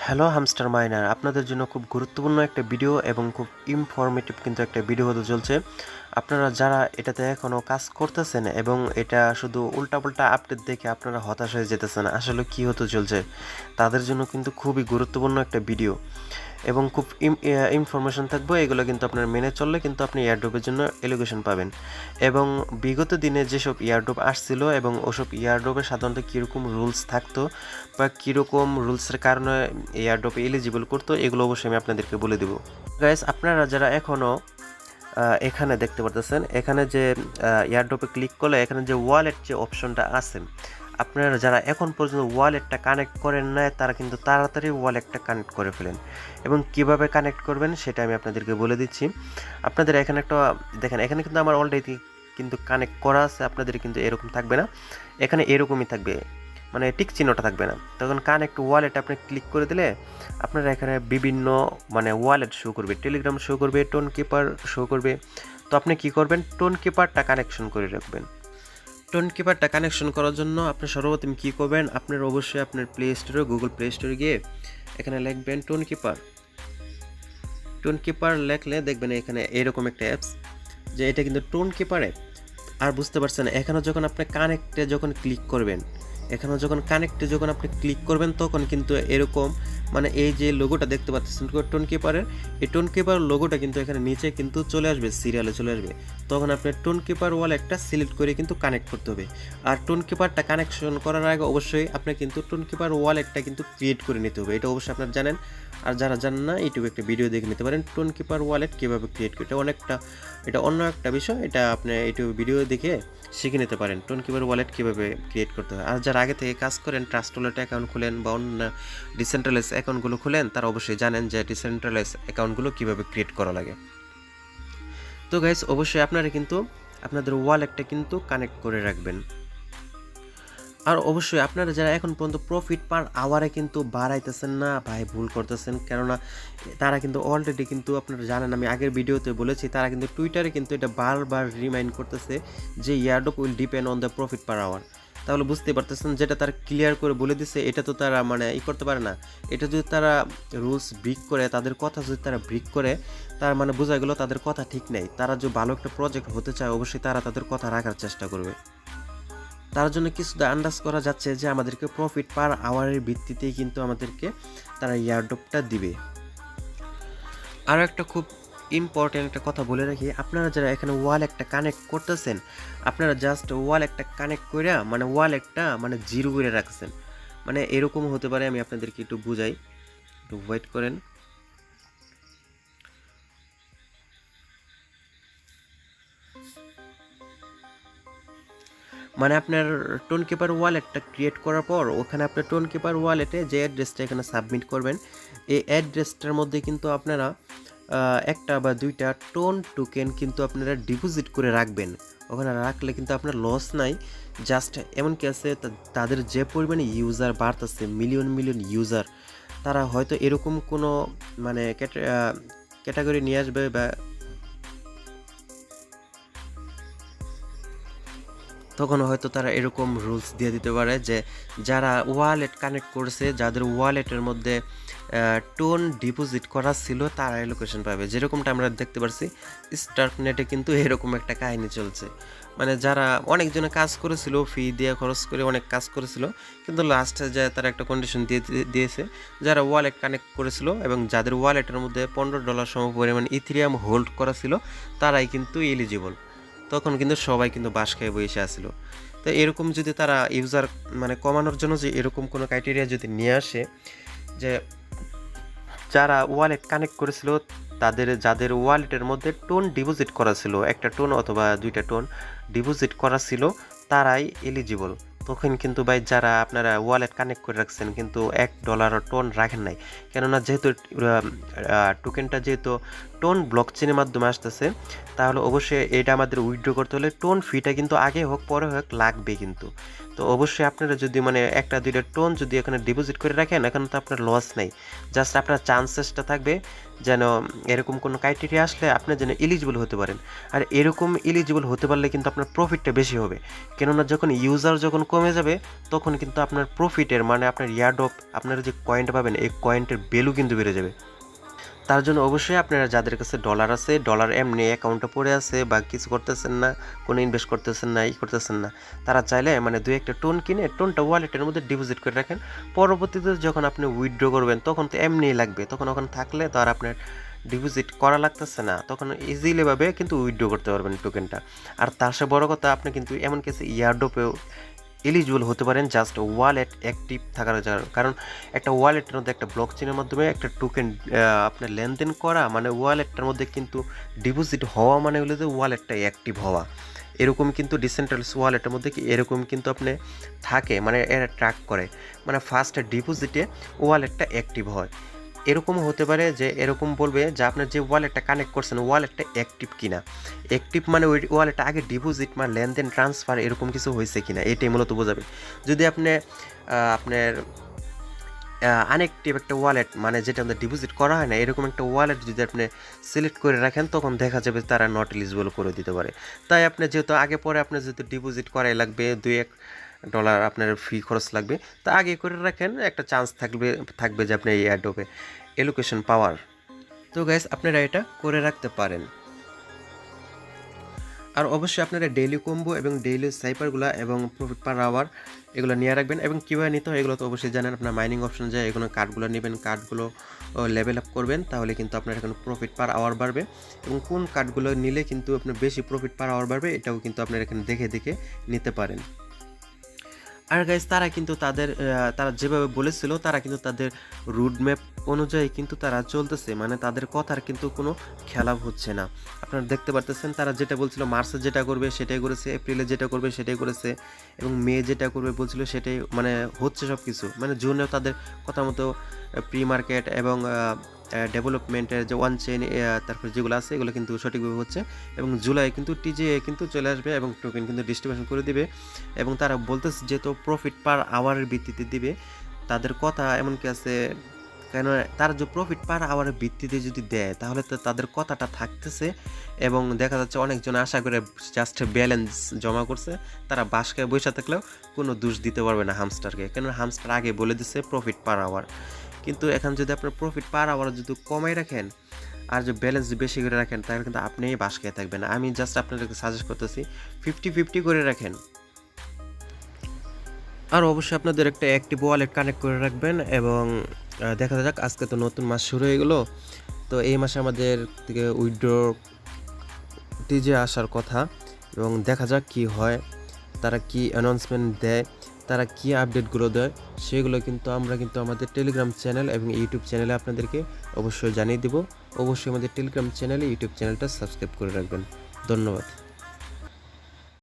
Hello hamster minor, আপনাদের জন্য খুব গুরুত্বপূর্ণ একটা ভিডিও এবং খুব ইনফরমেটিভ কিন্তু একটা ভিডিও হতে চলছে। আপনারা যারা এটাতে এখনও কাজ করতেছেন এবং এটা শুধু উল্টাপাল্টা আপডেট দেখে আপনারা হতাশ হয়ে যেতেছেন আসলে কি হতে চলছে, তাদের জন্য কিন্তু খুবই গুরুত্বপূর্ণ একটা ভিডিও এবং খুব ইনফরমেশন থাকবে। এগুলো কিন্তু আপনার মেনে চললে কিন্তু আপনি এয়ারড্রপের জন্য এলোকেশন পাবেন। এবং বিগত দিনে যেসব এয়ারড্রপ আসছিল এবং ওসব এয়ারড্রপে সাধারণত কীরকম রুলস থাকতো বা কীরকম রুলসের কারণে এয়ারড্রপে এলিজিবল করতো, এগুলো অবশ্যই আমি আপনাদেরকে বলে দেবো। গাইস, আপনারা যারা এখনও এখানে দেখতে পারতেছেন, এখানে যে এয়ারড্রপে ক্লিক করলে এখানে যে ওয়ালেট যে অপশনটা আছে, আপনারা যারা এখন পর্যন্ত ওয়ালেটটা কানেক্ট করেন না তারা কিন্তু তাড়াতাড়ি ওয়ালেটটা কানেক্ট করে ফেলেন। এবং কিভাবে কানেক্ট করবেন সেটা আমি আপনাদেরকে বলে দিচ্ছি। আপনাদের এখানে একটা দেখেন, এখানে কিন্তু আমার অলরেডি কিন্তু কানেক্ট করা আছে। আপনাদের কিন্তু এরকম থাকবে না, এখানে এরকমই থাকবে, মানে টিক চিহ্নটা থাকবে না। তখন কানেক্ট ওয়ালেট আপনি ক্লিক করে দিলে আপনারা এখানে বিভিন্ন মানে ওয়ালেট শো করবে, টেলিগ্রাম শো করবে, টোন কিপার শো করবে। তো আপনি কি করবেন, টোন কিপারটা কানেকশন করে রাখবেন। টোন কিপারটা কানেকশন করার জন্য আপনি সর্বপ্রথম কী করবেন, আপনার অবশ্যই আপনার প্লে স্টোরে, গুগল প্লে স্টোরে গিয়ে এখানে লিখবেন টোন কিপার। টোন কিপার লেখলে দেখবেন এখানে এরকম একটা অ্যাপস, যে এটা কিন্তু টোন কিপার অ্যাপ। আর বুঝতে পারছেন, এখানে যখন আপনি কানেক্টে যখন ক্লিক করবেন, এখানে যখন কানেক্টে যখন আপনি ক্লিক করবেন তখন কিন্তু এরকম মানে এই যে লোগোটা দেখতে পাচ্ছেন টোন কিপারের, এই টোন কিপার লোগোটা কিন্তু এখানে নিচে কিন্তু চলে আসবে, সিরিয়ালে চলে আসবে। তখন আপনার টোন কিপার ওয়ালেটটা সিলেক্ট করে কিন্তু কানেক্ট করতে হবে। আর টোন কিপারটা কানেকশন করার আগে অবশ্যই আপনার কিন্তু টোন কিপার ওয়ালেটটা কিন্তু ক্রিয়েট করে নিতে হবে, এটা অবশ্যই আপনারা জানেন। আর যারা জানেন না, ইউটিউবে একটা ভিডিও দেখে নিতে পারেন টোন কিপার ওয়ালেট কীভাবে ক্রিয়েট করতে। এটা অন্য একটা বিষয়, এটা আপনি ইউটিউবে ভিডিও দেখে শিখে নিতে পারেন টোন কিপার ওয়ালেট কীভাবে ক্রিয়েট করতে হয়। আর যারা আগে থেকে কাজ করেন, ট্রাস্ট ওয়ালেট অ্যাকাউন্ট খুলেন বা অন্য ডিসেন্ট্রালাইজ অ্যাকাউন্টগুলো খুলেন, তারা অবশ্যই জানেন যে ডিসেন্ট্রালাইজ অ্যাকাউন্টগুলো কীভাবে ক্রিয়েট করা লাগে। তো গাইস, অবশ্যই আপনারা কিন্তু আপনাদের ওয়ালেটটা কিন্তু কানেক্ট করে রাখবেন। আর অবশ্যই আপনারা যারা এখন পর্যন্ত প্রফিট পার আওয়ারে কিন্তু বাড়াইতেছেন না ভাই, ভুল করতেছেন। কেননা তারা কিন্তু অলরেডি কিন্তু আপনারা জানেন, আমি আগের ভিডিওতে বলেছি, তারা কিন্তু টুইটারে কিন্তু এটা বারবার রিমাইন্ড করতেছে যে airdrop will depend on the profit per hour. তাহলে বুঝতে পারতেছেন, যেটা তারা ক্লিয়ার করে বলে দিছে এটা তো তারা মানে করতে পারে না। এটা যদি তারা রুলস ব্রেক করে, তাদের কথা যদি তারা ব্রেক করে, তার মানে বোঝা গেল তাদের কথা ঠিক নেই। তারা যে ভালো একটা প্রজেক্ট হতে চায়, অবশ্যই তারা তাদের কথা রাখার চেষ্টা করবে। তার জন্য কিছুটা আন্দাজ করা যাচ্ছে যে আমাদেরকে প্রফিট পার আওয়ারের ভিত্তিতেই কিন্তু আমাদেরকে তারা এয়ারড্রপটা দিবে। আরও একটা খুব ইম্পর্টেন্ট একটা কথা বলে রাখি, আপনারা যারা এখানে ওয়ালেটটা কানেক্ট করতেছেন, আপনারা জাস্ট ওয়ালেটটা কানেক্ট করে মানে ওয়ালেটটা মানে জিরো করে রাখছেন। মানে এরকম হতে পারে, আমি আপনাদেরকে একটু বুঝাই, একটু ওয়েট করেন। মানে আপনার টোন কিপার ওয়ালেটটা ক্রিয়েট করার পর ওখানে আপনার টোন কিপার ওয়ালেটে যে অ্যাড্রেসটা এখানে সাবমিট করবেন, এই অ্যাড্রেসটার মধ্যে কিন্তু আপনারা একটা বা দুইটা টোন টোকেন কিন্তু আপনারা ডিপোজিট করে রাখবেন। ওখানে রাখলে কিন্তু আপনার লস নাই। জাস্ট এমনকি আছে তাদের যে পরিমাণে ইউজার বাড়তেছে, মিলিয়ন মিলিয়ন ইউজার, তারা হয়তো এরকম কোনো মানে ক্যাটাগরি নিয়ে আসবে বা তখন হয়তো তারা এরকম রুলস দিয়ে দিতে পারে যে যারা ওয়ালেট কানেক্ট করেছে, যাদের ওয়ালেটের মধ্যে টোন ডিপোজিট করা ছিল, তারা লোকেশন পাবে। যেরকমটা আমরা দেখতে পাচ্ছি স্টার্কনেটে কিন্তু এরকম একটা কাহিনী চলছে। মানে যারা অনেকজনে কাজ করেছিল, ফি দিয়ে খরচ করে অনেক কাজ করেছিল, কিন্তু লাস্টে যায় তারা একটা কন্ডিশন দিয়েছে, যারা ওয়ালেট কানেক্ট করেছিল এবং যাদের ওয়ালেটের মধ্যে $15 সম পরিমাণ ইথেরিয়াম হোল্ড করা ছিল, তারাই কিন্তু এলিজিবল। তখন কিন্তু সবাই কিন্তু বাস খেয়ে বসে আসছিল। তো এরকম যদি তারা ইউজার মানে কমানোর জন্য যে এরকম কোনো ক্রাইটেরিয়া যদি নিয়ে আসে, যে যারা ওয়ালেট কানেক্ট করেছিল, যাদের ওয়ালেটের মধ্যে টোন ডিপোজিট করা ছিল, একটা টোন অথবা দুইটা টোন ডিপোজিট করা ছিল, তারাই এলিজিবল। তখন কিন্তু ভাই যারা আপনারা ওয়ালেট কানেক্ট করে রাখছেন কিন্তু $1 টোন রাখেন নাই, কেননা যেহেতু টোকেনটা যেহেতু টোন ব্লকচেনের মাধ্যমে আসতেছে, তাহলে অবশ্যই এটা আমাদের উইথড্র করতে হলে টোন ফিটা কিন্তু আগে হোক পরে হোক লাগবে কিন্তু। তো অবশ্যই আপনারা যদি মানে 1-2টা টোন যদি এখানে ডিপোজিট করে রাখেন, এখানে তো আপনার লস নেই। জাস্ট আপনার চান্সেসটা থাকবে যেন এরকম কোনো ক্রাইটেরিয়া আসলে আপনি যেন এলিজিবল হতে পারেন। আর এরকম এলিজিবল হতে পারলে কিন্তু আপনার প্রফিটটা বেশি হবে। কেননা যখন ইউজার যখন কমে যাবে তখন কিন্তু আপনার প্রফিটের মানে আপনার ইয়ারড্রপ আপনারা যে কয়েনটা পাবেন এই কয়েনটার ভ্যালু কিন্তু বেড়ে যাবে। তার জন্য অবশ্যই আপনারা যাদের কাছে ডলার আছে, ডলার এমনি অ্যাকাউন্টে পড়ে আছে বা কিছু করতেছেন না, কোনো ইনভেস্ট করতেছেন না, করতেছেন না, তারা চাইলে মানে 2-1টা টোন কিনে টোনটা ওয়ালেটের মধ্যে ডিপোজিট করে রাখেন। পরবর্তীতে যখন আপনি উইথড্র করবেন তখন তো এমনিই লাগবে, তখন ওখানে থাকলে তো আর আপনার ডিপোজিট করা লাগতেছে না, তখন ইজিলিভাবে কিন্তু উইথড্র করতে পারবেন টোকেনটা। আর তার সাথে বড় কথা আপনি কিন্তু এমন কিছু ইয়ারড্রপেও এলিজিবল হতে পারেন জাস্ট ওয়ালেট অ্যাক্টিভ থাকার কারণ একটা ওয়ালেটের মধ্যে একটা ব্লক চেনের মাধ্যমে একটা টোকেন আপনার লেনদেন করা মানে ওয়ালেটটার মধ্যে কিন্তু ডিপোজিট হওয়া মানে হলো যে ওয়ালেটটা অ্যাক্টিভ হওয়া। এরকম কিন্তু ডিসেন্ট্রালাইজ ওয়ালেটের মধ্যে কি এরকম কিন্তু আপনি থাকে মানে এরা ট্র্যাক করে মানে ফার্স্ট ডিপোজিটে ওয়ালেটটা অ্যাক্টিভ হয়। এরকমও হতে পারে যে এরকম বলবে যে আপনার যে ওয়ালেটটা কানেক্ট করছেন ওয়ালেটটা অ্যাক্টিভ কিনা। অ্যাক্টিভ মানে ওই ওয়ালেটটা আগে ডিপোজিট মানে লেনদেন ট্রান্সফার এরকম কিছু হয়েছে কিনা এটাই মূলত বোঝাবে। যদি আপনি আপনার আনঅ্যাক্টিভ একটা ওয়ালেট মানে যেটা আমাদের ডিপোজিট করা হয় না এরকম একটা ওয়ালেট যদি আপনি সিলেক্ট করে রাখেন তখন দেখা যাবে তারা নট এলিজিবল করে দিতে পারে। তাই আপনি যেহেতু আগে পরে আপনার যেহেতু ডিপোজিট করাই লাগবে $2-1 আপনার ফি খরচ লাগবে, তা আগে করে রাখেন, একটা চান্স থাকবে যে আপনি এই অ্যাডোবে এলোকেশন পাওয়ার। তো গাইস আপনারা এটা করে রাখতে পারেন। আর অবশ্যই আপনারা ডেইলি কম্বো এবং ডেইলি সাইপারগুলো এবং প্রফিট পার আওয়ার এগুলো নিয়ে রাখবেন। এবং কীভাবে নিতে হয় এগুলো তো অবশ্যই জানেন, আপনার মাইনিং অপশন যায় এগুলো কার্ডগুলো নেবেন, কার্ডগুলো লেভেল আপ করবেন, তাহলে কিন্তু আপনার এখানে প্রফিট পার আওয়ার বাড়বে। এবং কোন কার্ডগুলো নিলে কিন্তু আপনার বেশি প্রফিট পার আওয়ার বাড়বে এটাও কিন্তু আপনার এখানে দেখে নিতে পারেন। আর গাইস তারা কিন্তু তারা যেভাবে বলেছিল তারা কিন্তু তাদের রুট ম্যাপ অনুযায়ী কিন্তু তারা চলতেছে, মানে তাদের কথার কিন্তু কোনো খেলাপ হচ্ছে না। আপনারা দেখতে পারতেছেন তারা যেটা বলছিল মার্চে যেটা করবে সেটাই করেছে, এপ্রিলে যেটা করবে সেটাই করেছে, এবং মে যেটা করবে বলছিল সেটাই মানে হচ্ছে সব কিছু। মানে জুনেও তাদের কথা মতো প্রি মার্কেট এবং ডেভেলপমেন্টের যে ওয়ান চেইন তারপরে যেগুলো আছে এগুলো কিন্তু সঠিকভাবে হচ্ছে। এবং জুলাই কিন্তু টিজিএ কিন্তু চলে আসবে এবং টোকেন কিন্তু ডিস্ট্রিবিউশন করে দিবে। এবং তারা বলতেছে যেহেতু প্রফিট পার আওয়ারের ভিত্তিতে দিবে, তাদের কথা এমনকি আছে কেন তারা যে প্রফিট পার আওয়ারের ভিত্তিতে যদি দেয় তাহলে তো তাদের কথাটা থাকতেছে। এবং দেখা যাচ্ছে অনেকজন আশা করে জাস্ট ব্যালেন্স জমা করছে, তারা বাসায় বসে থাকলেও কোনো দোষ দিতে পারবে না হামস্টারকে, কেন হামস্টার আগে বলে দিচ্ছে প্রফিট পার আওয়ার। কিন্তু এখন যদি আপনার প্রফিট পার আওয়ার যদি কমাই রাখেন আর যে ব্যালেন্স বেশি করে রাখেন তাহলে কিন্তু আপনিই বাস খেয়ে থাকবেন। আমি জাস্ট আপনাদেরকে সাজেস্ট করতেছি 50-50 করে রাখেন। আর অবশ্যই আপনাদের একটা অ্যাক্টিভ ওয়ালেট কানেক্ট করে রাখবেন। এবং দেখা যাক আজকে তো নতুন মাস শুরু হয়ে গেলো, তো এই মাসে আমাদের থেকে উইথড্র টিজে আসার কথা, এবং দেখা যাক কি হয়, তারা কি অ্যানাউন্সমেন্ট দেয়, তারা কি আপডেটগুলো দেয় সেগুলো কিন্তু আমরা কিন্তু আমাদের টেলিগ্রাম চ্যানেল এবং ইউটিউব চ্যানেলে আপনাদেরকে অবশ্যই জানিয়ে দেব। অবশ্যই আমাদের টেলিগ্রাম চ্যানেলে ইউটিউব চ্যানেলটা সাবস্ক্রাইব করে রাখবেন। ধন্যবাদ।